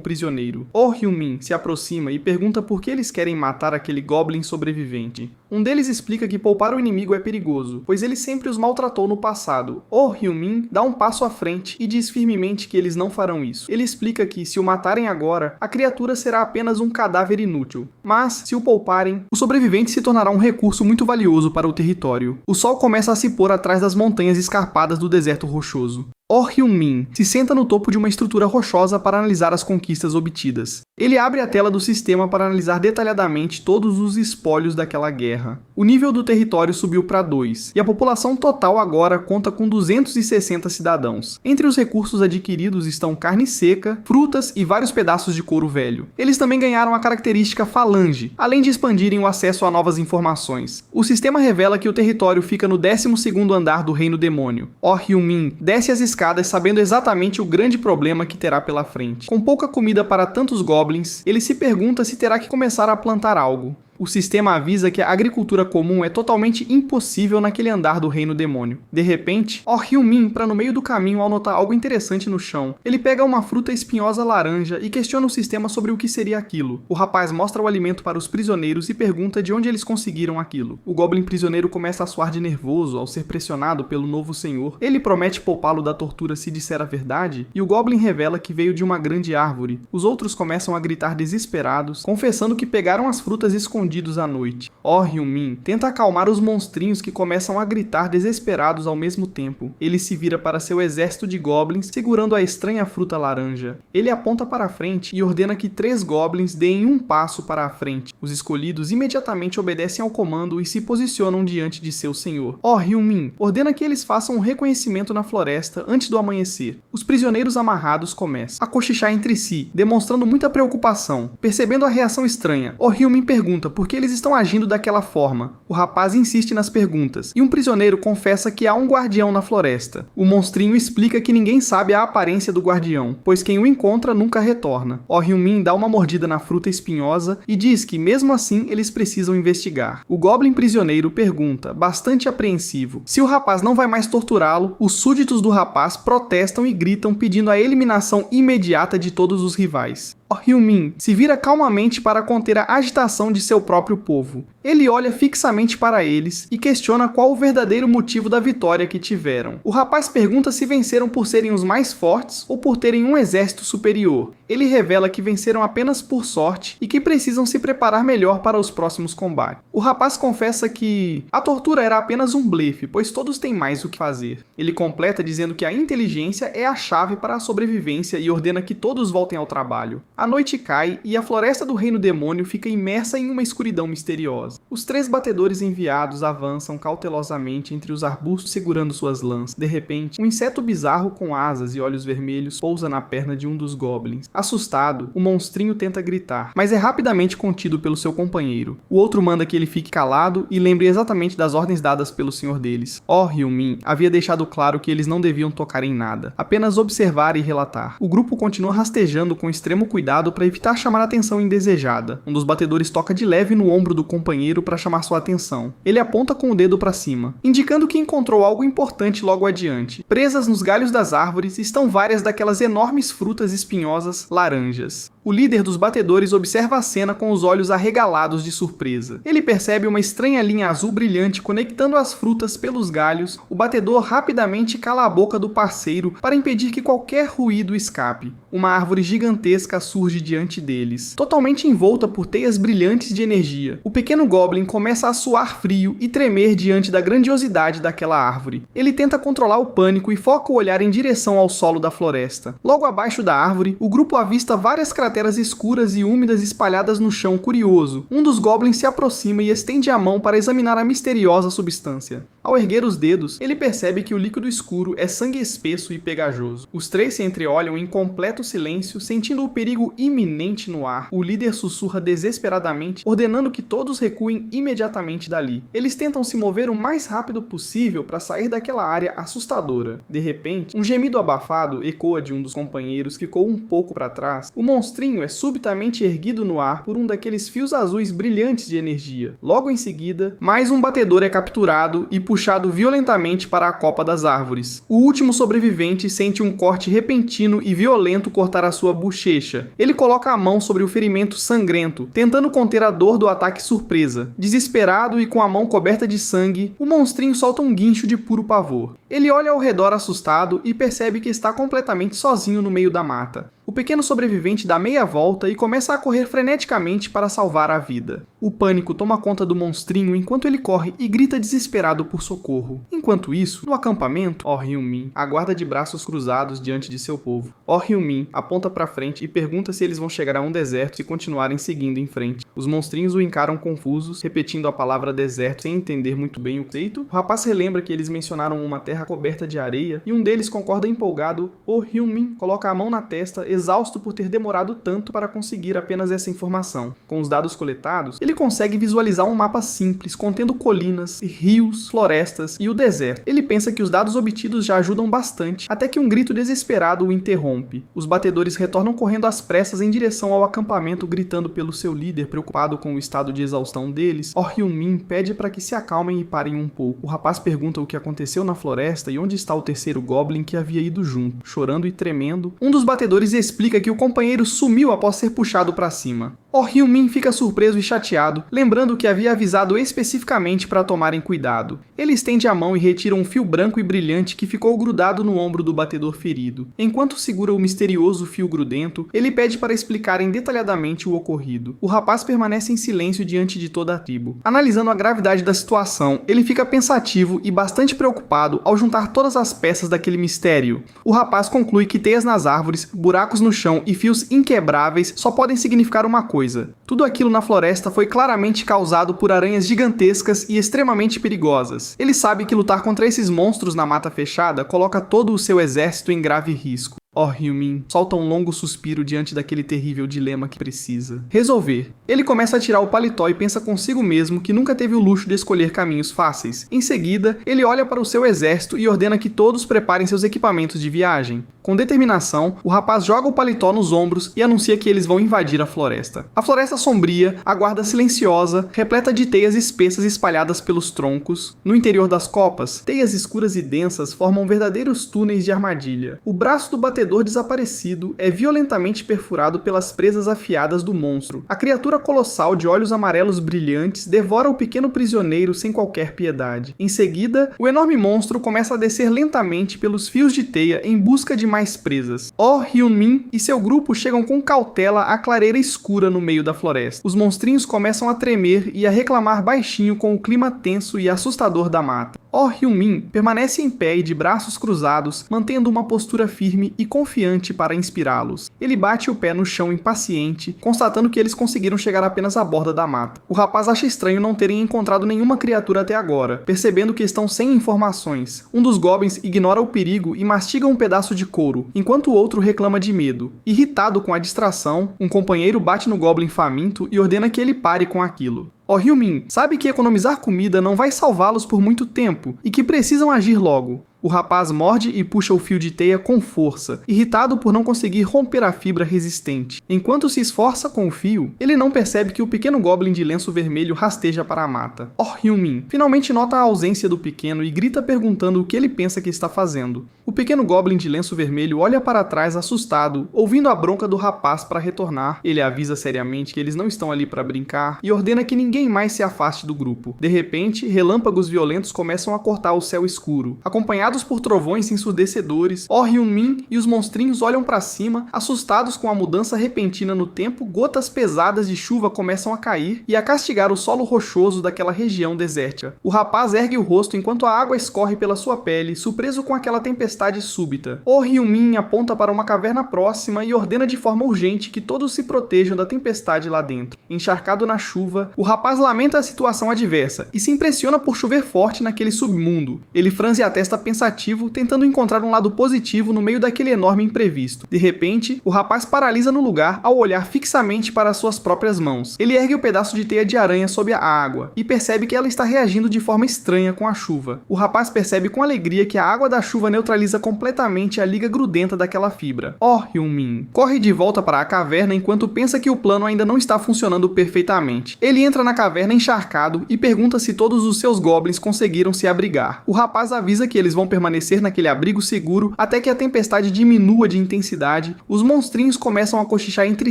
prisioneiro. Hyun-min se aproxima e pergunta por que eles querem matar aquele goblin sobrevivente. Um deles explica que poupar o inimigo é perigoso, pois ele sempre os maltratou no passado. Hyun-min dá um passo à frente e diz firmemente que eles não farão isso. Ele explica que, se o matarem agora, a criatura será apenas um cadáver inútil. Mas, se o pouparem, o sobrevivente se tornará um recurso muito valioso para o território. O sol começa a se pôr atrás das montanhas escarpadas do deserto rochoso. Hyun-min se senta no topo de uma estrutura rochosa para analisar as conquistas obtidas. Ele abre a tela do sistema para analisar detalhadamente todos os espólios daquela guerra. O nível do território subiu para 2, e a população total agora conta com 260 cidadãos. Entre os recursos adquiridos estão carne seca, frutas e vários pedaços de couro velho. Eles também ganharam a característica falange, além de expandirem o acesso a novas informações. O sistema revela que o território fica no 12º andar do Reino Demônio. Hyun-min desce as escadas sabendo exatamente o grande problema que terá pela frente. Com pouca comida para tantos goblins, ele se pergunta se terá que começar a plantar algo. O sistema avisa que a agricultura comum é totalmente impossível naquele andar do Reino Demônio. De repente, Hyun-min para no meio do caminho ao notar algo interessante no chão. Ele pega uma fruta espinhosa laranja e questiona o sistema sobre o que seria aquilo. O rapaz mostra o alimento para os prisioneiros e pergunta de onde eles conseguiram aquilo. O goblin prisioneiro começa a suar de nervoso ao ser pressionado pelo novo senhor. Ele promete poupá-lo da tortura se disser a verdade, e o goblin revela que veio de uma grande árvore. Os outros começam a gritar desesperados, confessando que pegaram as frutas escondidas à noite. Hyun-min tenta acalmar os monstrinhos que começam a gritar desesperados ao mesmo tempo. Ele se vira para seu exército de goblins, segurando a estranha fruta laranja. Ele aponta para a frente e ordena que 3 goblins deem um passo para a frente. Os escolhidos imediatamente obedecem ao comando e se posicionam diante de seu senhor. Hyun-min ordena que eles façam um reconhecimento na floresta antes do amanhecer. Os prisioneiros amarrados começam a cochichar entre si, demonstrando muita preocupação. Percebendo a reação estranha, Hyun-min pergunta por que eles estão agindo daquela forma. O rapaz insiste nas perguntas, e um prisioneiro confessa que há um guardião na floresta. O monstrinho explica que ninguém sabe a aparência do guardião, pois quem o encontra nunca retorna. Oh Hyun-min dá uma mordida na fruta espinhosa e diz que, mesmo assim, eles precisam investigar. O Goblin prisioneiro pergunta, bastante apreensivo, se o rapaz não vai mais torturá-lo. Os súditos do rapaz protestam e gritam pedindo a eliminação imediata de todos os rivais. Oh Hyun-min se vira calmamente para conter a agitação de seu próprio povo. Ele olha fixamente para eles e questiona qual o verdadeiro motivo da vitória que tiveram. O rapaz pergunta se venceram por serem os mais fortes ou por terem um exército superior. Ele revela que venceram apenas por sorte e que precisam se preparar melhor para os próximos combates. O rapaz confessa que a tortura era apenas um blefe, pois todos têm mais o que fazer. Ele completa dizendo que a inteligência é a chave para a sobrevivência e ordena que todos voltem ao trabalho. A noite cai e a floresta do Reino Demônio fica imersa em uma escuridão misteriosa. Os 3 batedores enviados avançam cautelosamente entre os arbustos segurando suas lanças. De repente, um inseto bizarro com asas e olhos vermelhos pousa na perna de um dos goblins. Assustado, o monstrinho tenta gritar, mas é rapidamente contido pelo seu companheiro. O outro manda que ele fique calado e lembre exatamente das ordens dadas pelo senhor deles. Oh Hyun-min havia deixado claro que eles não deviam tocar em nada, apenas observar e relatar. O grupo continua rastejando com extremo cuidado para evitar chamar a atenção indesejada. Um dos batedores toca de leve no ombro do companheiro para chamar sua atenção. Ele aponta com o dedo para cima, indicando que encontrou algo importante logo adiante. Presas nos galhos das árvores estão várias daquelas enormes frutas espinhosas laranjas. O líder dos batedores observa a cena com os olhos arregalados de surpresa. Ele percebe uma estranha linha azul brilhante conectando as frutas pelos galhos. O batedor rapidamente cala a boca do parceiro para impedir que qualquer ruído escape. Uma árvore gigantesca surge diante deles, totalmente envolta por teias brilhantes de energia. O pequeno Goblin começa a suar frio e tremer diante da grandiosidade daquela árvore. Ele tenta controlar o pânico e foca o olhar em direção ao solo da floresta. Logo abaixo da árvore, o grupo avista várias crateras escuras e úmidas espalhadas no chão curioso. Um dos Goblins se aproxima e estende a mão para examinar a misteriosa substância. Ao erguer os dedos, ele percebe que o líquido escuro é sangue espesso e pegajoso. Os 3 se entreolham em completo silêncio, sentindo o perigo iminente no ar. O líder sussurra desesperadamente, ordenando que todos recuem imediatamente dali. Eles tentam se mover o mais rápido possível para sair daquela área assustadora. De repente, um gemido abafado ecoa de um dos companheiros que ficou um pouco para trás. O monstrinho é subitamente erguido no ar por um daqueles fios azuis brilhantes de energia. Logo em seguida, mais um batedor é capturado e puxado violentamente para a copa das árvores. O último sobrevivente sente um corte repentino e violento cortar a sua bochecha. Ele coloca a mão sobre o ferimento sangrento, tentando conter a dor do ataque surpresa. Desesperado e com a mão coberta de sangue, o monstrinho solta um guincho de puro pavor. Ele olha ao redor assustado e percebe que está completamente sozinho no meio da mata. O pequeno sobrevivente dá meia volta e começa a correr freneticamente para salvar a vida. O pânico toma conta do monstrinho enquanto ele corre e grita desesperado por socorro. Enquanto isso, no acampamento, Oh Hyun-min aguarda de braços cruzados diante de seu povo. Oh Hyun-min aponta para frente e pergunta se eles vão chegar a um deserto se continuarem seguindo em frente. Os monstrinhos o encaram confusos, repetindo a palavra deserto sem entender muito bem o conceito. O rapaz relembra que eles mencionaram uma terra coberta de areia e um deles concorda empolgado. Oh Hyun-min coloca a mão na testa, exausto por ter demorado tanto para conseguir apenas essa informação. Com os dados coletados, ele consegue visualizar um mapa simples, contendo colinas, rios, florestas e o deserto. Ele pensa que os dados obtidos já ajudam bastante, até que um grito desesperado o interrompe. Os batedores retornam correndo às pressas em direção ao acampamento, gritando pelo seu líder, preocupado com o estado de exaustão deles. Oh Hyun-min pede para que se acalmem e parem um pouco. O rapaz pergunta o que aconteceu na floresta e onde está o terceiro Goblin que havia ido junto. Chorando e tremendo, um dos batedores explica que o companheiro sumiu após ser puxado para cima. Oh Hyun-min fica surpreso e chateado, lembrando que havia avisado especificamente para tomarem cuidado. Ele estende a mão e retira um fio branco e brilhante que ficou grudado no ombro do batedor ferido. Enquanto segura o misterioso fio grudento, ele pede para explicarem detalhadamente o ocorrido. O rapaz permanece em silêncio diante de toda a tribo. Analisando a gravidade da situação, ele fica pensativo e bastante preocupado ao juntar todas as peças daquele mistério. O rapaz conclui que teias nas árvores, buracos no chão e fios inquebráveis só podem significar uma coisa. Tudo aquilo na floresta foi claramente causado por aranhas gigantescas e extremamente perigosas. Ele sabe que lutar contra esses monstros na mata fechada coloca todo o seu exército em grave risco. Oh, Hyun-min solta um longo suspiro diante daquele terrível dilema que precisa resolver. Ele começa a tirar o paletó e pensa consigo mesmo que nunca teve o luxo de escolher caminhos fáceis. Em seguida, ele olha para o seu exército e ordena que todos preparem seus equipamentos de viagem. Com determinação, o rapaz joga o paletó nos ombros e anuncia que eles vão invadir a floresta. A floresta sombria aguarda silenciosa, repleta de teias espessas espalhadas pelos troncos. No interior das copas, teias escuras e densas formam verdadeiros túneis de armadilha. O braço do batedor desaparecido é violentamente perfurado pelas presas afiadas do monstro. A criatura colossal de olhos amarelos brilhantes devora o pequeno prisioneiro sem qualquer piedade. Em seguida, o enorme monstro começa a descer lentamente pelos fios de teia em busca de mais presas. Oh, Hyun-min e seu grupo chegam com cautela à clareira escura no meio da floresta. Os monstrinhos começam a tremer e a reclamar baixinho com o clima tenso e assustador da mata. Oh, Hyun-min permanece em pé e de braços cruzados, mantendo uma postura firme e confiante para inspirá-los. Ele bate o pé no chão impaciente, constatando que eles conseguiram chegar apenas à borda da mata. O rapaz acha estranho não terem encontrado nenhuma criatura até agora, percebendo que estão sem informações. Um dos goblins ignora o perigo e mastiga um pedaço de couro, enquanto o outro reclama de medo. Irritado com a distração, um companheiro bate no goblin faminto e ordena que ele pare com aquilo. Oh, Hyun-min sabe que economizar comida não vai salvá-los por muito tempo e que precisam agir logo. O rapaz morde e puxa o fio de teia com força, irritado por não conseguir romper a fibra resistente. Enquanto se esforça com o fio, ele não percebe que o pequeno goblin de lenço vermelho rasteja para a mata. Oh, Hyun-min finalmente nota a ausência do pequeno e grita perguntando o que ele pensa que está fazendo. O pequeno goblin de lenço vermelho olha para trás assustado, ouvindo a bronca do rapaz para retornar. Ele avisa seriamente que eles não estão ali para brincar e ordena que ninguém mais se afaste do grupo. De repente, relâmpagos violentos começam a cortar o céu escuro, acompanhados por trovões ensurdecedores. Oh, Hyun-min e os monstrinhos olham para cima, assustados com a mudança repentina no tempo. Gotas pesadas de chuva começam a cair e a castigar o solo rochoso daquela região desértica. O rapaz ergue o rosto enquanto a água escorre pela sua pele, surpreso com aquela tempestade súbita. Oh, Hyun-min aponta para uma caverna próxima e ordena de forma urgente que todos se protejam da tempestade lá dentro. Encharcado na chuva, o rapaz lamenta a situação adversa e se impressiona por chover forte naquele submundo. Ele franze a testa pensativo, tentando encontrar um lado positivo no meio daquele enorme imprevisto. De repente, o rapaz paralisa no lugar ao olhar fixamente para suas próprias mãos. Ele ergue o pedaço de teia de aranha sob a água e percebe que ela está reagindo de forma estranha com a chuva. O rapaz percebe com alegria que a água da chuva neutraliza completamente a liga grudenta daquela fibra. Oh, Hyun-min corre de volta para a caverna enquanto pensa que o plano ainda não está funcionando perfeitamente. Ele entra na caverna encharcado e pergunta se todos os seus goblins conseguiram se abrigar. O rapaz avisa que eles vão permanecer naquele abrigo seguro até que a tempestade diminua de intensidade. Os monstrinhos começam a cochichar entre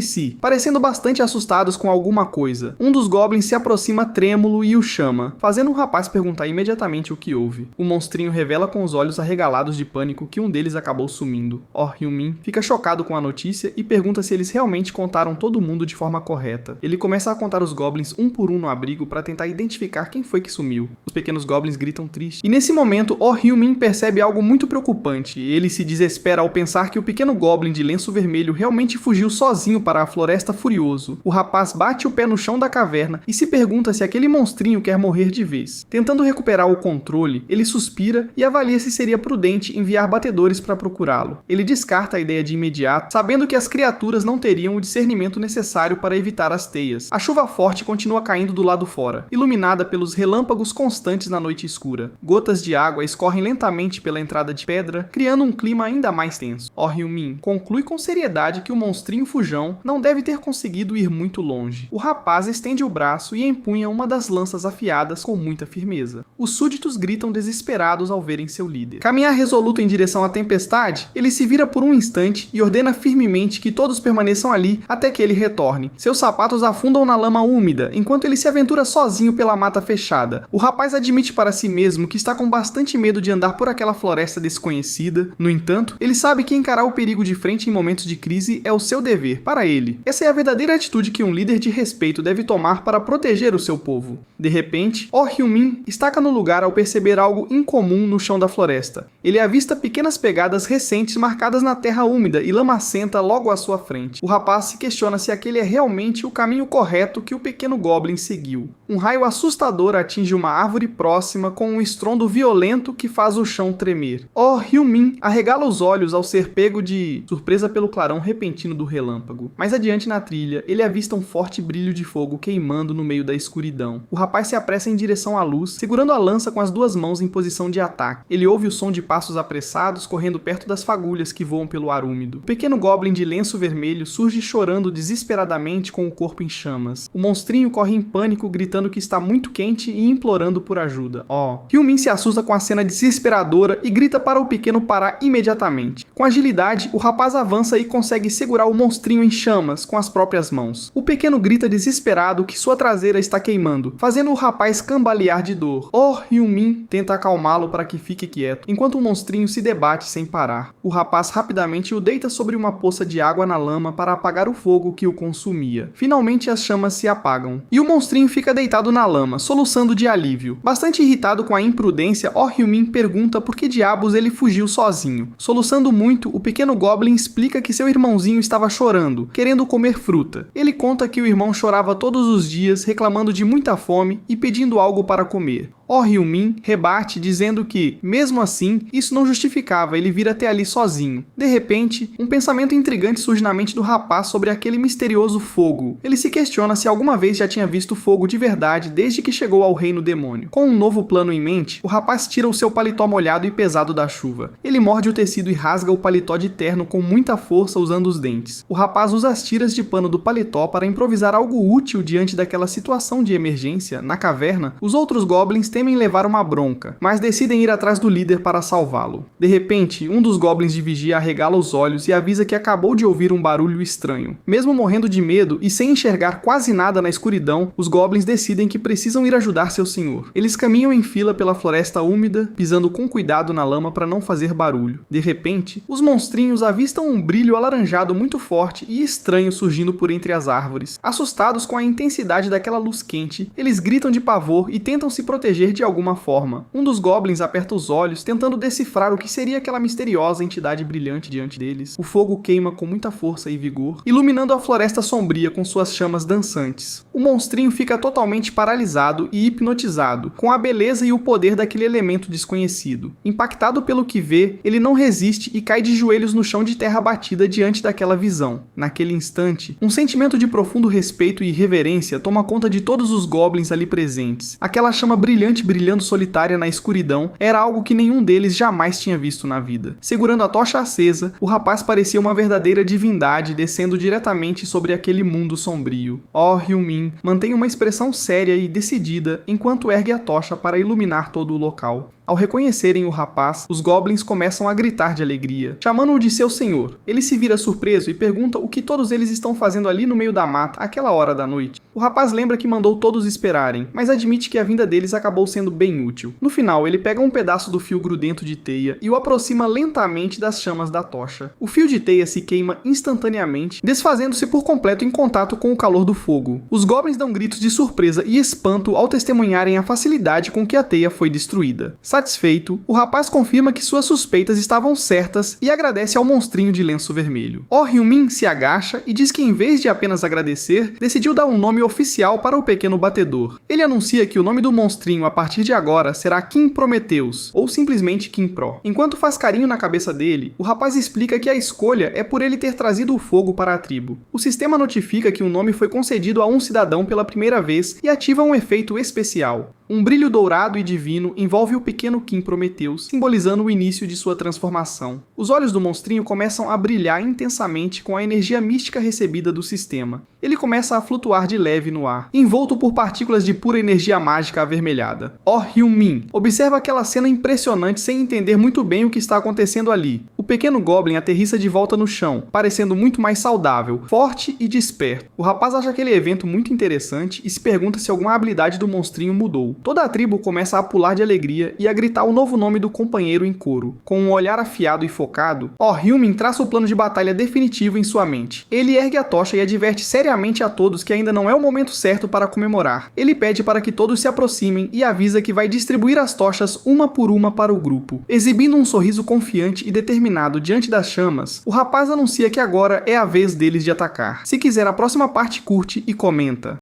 si, parecendo bastante assustados com alguma coisa. Um dos goblins se aproxima trêmulo e o chama, fazendo o rapaz perguntar imediatamente o que houve. O monstrinho revela com os olhos arregalados de pânico que um deles acabou sumindo. Oh, Hyun-min fica chocado com a notícia e pergunta se eles realmente contaram todo mundo de forma correta. Ele começa a contar os goblins um por um no abrigo para tentar identificar quem foi que sumiu. Os pequenos goblins gritam triste. E nesse momento, Oh, Hyun-min percebe algo muito preocupante. Ele se desespera ao pensar que o pequeno goblin de lenço vermelho realmente fugiu sozinho para a floresta furioso. O rapaz bate o pé no chão da caverna e se pergunta se aquele monstrinho quer morrer de vez. Tentando recuperar o controle, ele suspira e avalia se seria prudente enviar batedores para procurá-lo. Ele descarta a ideia de imediato, sabendo que as criaturas não teriam o discernimento necessário para evitar as teias. A chuva forte continua caindo do lado fora, iluminada pelos relâmpagos constantes na noite escura. Gotas de água escorrem lentamente pela entrada de pedra, criando um clima ainda mais tenso. Oh, Hyun-min conclui com seriedade que o monstrinho fujão não deve ter conseguido ir muito longe. O rapaz estende o braço e empunha uma das lanças afiadas com muita firmeza. Os súditos gritam desesperados ao verem seu líder. Caminhar resoluto em direção à tempestade, ele se vira por um instante e ordena firmemente que todos permaneçam ali até que ele retorne. Seus sapatos afundam na lama úmida, enquanto ele se aventura sozinho pela mata fechada. O rapaz admite para si mesmo que está com bastante medo de andar por aquela floresta desconhecida. No entanto, ele sabe que encarar o perigo de frente em momentos de crise é o seu dever, para ele. Essa é a verdadeira atitude que um líder de respeito deve tomar para proteger o seu povo. De repente, Oh, Hyun-min estaca no lugar ao perceber algo incomum no chão da floresta. Ele avista pequenas pegadas recentes marcadas na terra úmida e lamacenta logo à sua frente. O rapaz se questiona se aquele é realmente o caminho correto que o pequeno goblin seguiu. Um raio assustador atinge uma árvore próxima com um estrondo violento que faz o chão tremer. Hyun-min arregala os olhos ao ser pego de surpresa pelo clarão repentino do relâmpago. Mais adiante na trilha, ele avista um forte brilho de fogo queimando no meio da escuridão. O rapaz se apressa em direção à luz, segurando a lança com as duas mãos em posição de ataque. Ele ouve o som de passos apressados correndo perto das fagulhas que voam pelo ar úmido. O pequeno goblin de lenço vermelho surge chorando desesperadamente com o corpo em chamas. O monstrinho corre em pânico, gritando que está muito quente e implorando por ajuda. Hyun-min se assusta com a cena desesperadora e grita para o pequeno parar imediatamente. Com agilidade, o rapaz avança e consegue segurar o monstrinho em chamas com as próprias mãos. O pequeno grita desesperado que sua traseira está queimando, fazendo o rapaz cambalear de dor. Hyun-min tenta acalmá-lo para que fique quieto, enquanto o monstrinho se debate sem parar. O rapaz rapidamente o deita sobre uma poça de água na lama para apagar o fogo que o consumia. Finalmente as chamas se apagam, e o monstrinho fica deitado na lama, soluçando de alívio. Bastante irritado com a imprudência, Hyun-min pergunta por que diabos ele fugiu sozinho. Soluçando muito, o pequeno goblin explica que seu irmãozinho estava chorando, querendo comer fruta. Ele conta que o irmão chorava todos os dias, reclamando de muita fome e pedindo algo para comer. Hyun-min rebate dizendo que, mesmo assim, isso não justificava ele vir até ali sozinho. De repente, um pensamento intrigante surge na mente do rapaz sobre aquele misterioso fogo. Ele se questiona se alguma vez já tinha visto fogo de verdade desde que chegou ao reino demônio. Com um novo plano em mente, o rapaz tira o seu paletó molhado e pesado da chuva. Ele morde o tecido e rasga o paletó de terno com muita força usando os dentes. O rapaz usa as tiras de pano do paletó para improvisar algo útil diante daquela situação de emergência. Na caverna, os outros goblins temem levar uma bronca, mas decidem ir atrás do líder para salvá-lo. De repente, um dos goblins de vigia arregala os olhos e avisa que acabou de ouvir um barulho estranho. Mesmo morrendo de medo e sem enxergar quase nada na escuridão, os goblins decidem que precisam ir ajudar seu senhor. Eles caminham em fila pela floresta úmida, pisando com cuidado na lama para não fazer barulho. De repente, os monstrinhos avistam um brilho alaranjado muito forte e estranho surgindo por entre as árvores. Assustados com a intensidade daquela luz quente, eles gritam de pavor e tentam se proteger de alguma forma. Um dos goblins aperta os olhos, tentando decifrar o que seria aquela misteriosa entidade brilhante diante deles. O fogo queima com muita força e vigor, iluminando a floresta sombria com suas chamas dançantes. O monstrinho fica totalmente paralisado e hipnotizado, com a beleza e o poder daquele elemento desconhecido. Impactado pelo que vê, ele não resiste e cai de joelhos no chão de terra batida diante daquela visão. Naquele instante, um sentimento de profundo respeito e reverência toma conta de todos os goblins ali presentes. Aquela chama brilhante brilhando solitária na escuridão era algo que nenhum deles jamais tinha visto na vida. Segurando a tocha acesa, o rapaz parecia uma verdadeira divindade descendo diretamente sobre aquele mundo sombrio. Hyun-min mantém uma expressão séria e decidida enquanto ergue a tocha para iluminar todo o local. Ao reconhecerem o rapaz, os goblins começam a gritar de alegria, chamando-o de seu senhor. Ele se vira surpreso e pergunta o que todos eles estão fazendo ali no meio da mata àquela hora da noite. O rapaz lembra que mandou todos esperarem, mas admite que a vinda deles acabou sendo bem útil. No final, ele pega um pedaço do fio grudento de teia e o aproxima lentamente das chamas da tocha. O fio de teia se queima instantaneamente, desfazendo-se por completo em contato com o calor do fogo. Os goblins dão gritos de surpresa e espanto ao testemunharem a facilidade com que a teia foi destruída. Satisfeito, o rapaz confirma que suas suspeitas estavam certas e agradece ao monstrinho de lenço vermelho. Hyun-min se agacha e diz que em vez de apenas agradecer, decidiu dar um nome oficial para o pequeno batedor. Ele anuncia que o nome do monstrinho a partir de agora será Kim Prometheus, ou simplesmente Kim Pro. Enquanto faz carinho na cabeça dele, o rapaz explica que a escolha é por ele ter trazido o fogo para a tribo. O sistema notifica que o nome foi concedido a um cidadão pela primeira vez e ativa um efeito especial. Um brilho dourado e divino envolve o pequeno Kim Prometheus, simbolizando o início de sua transformação. Os olhos do monstrinho começam a brilhar intensamente com a energia mística recebida do sistema. Ele começa a flutuar de leve no ar, envolto por partículas de pura energia mágica avermelhada. Hyun-min observa aquela cena impressionante sem entender muito bem o que está acontecendo ali. O pequeno goblin aterrissa de volta no chão, parecendo muito mais saudável, forte e desperto. O rapaz acha aquele evento muito interessante e se pergunta se alguma habilidade do monstrinho mudou. Toda a tribo começa a pular de alegria e a gritar o novo nome do companheiro em coro. Com um olhar afiado e focado, Hyun-min traça o plano de batalha definitivo em sua mente. Ele ergue a tocha e adverte seriamente a todos que ainda não é o momento certo para comemorar. Ele pede para que todos se aproximem e avisa que vai distribuir as tochas uma por uma para o grupo. Exibindo um sorriso confiante e determinado diante das chamas, o rapaz anuncia que agora é a vez deles de atacar. Se quiser a próxima parte, curte e comenta.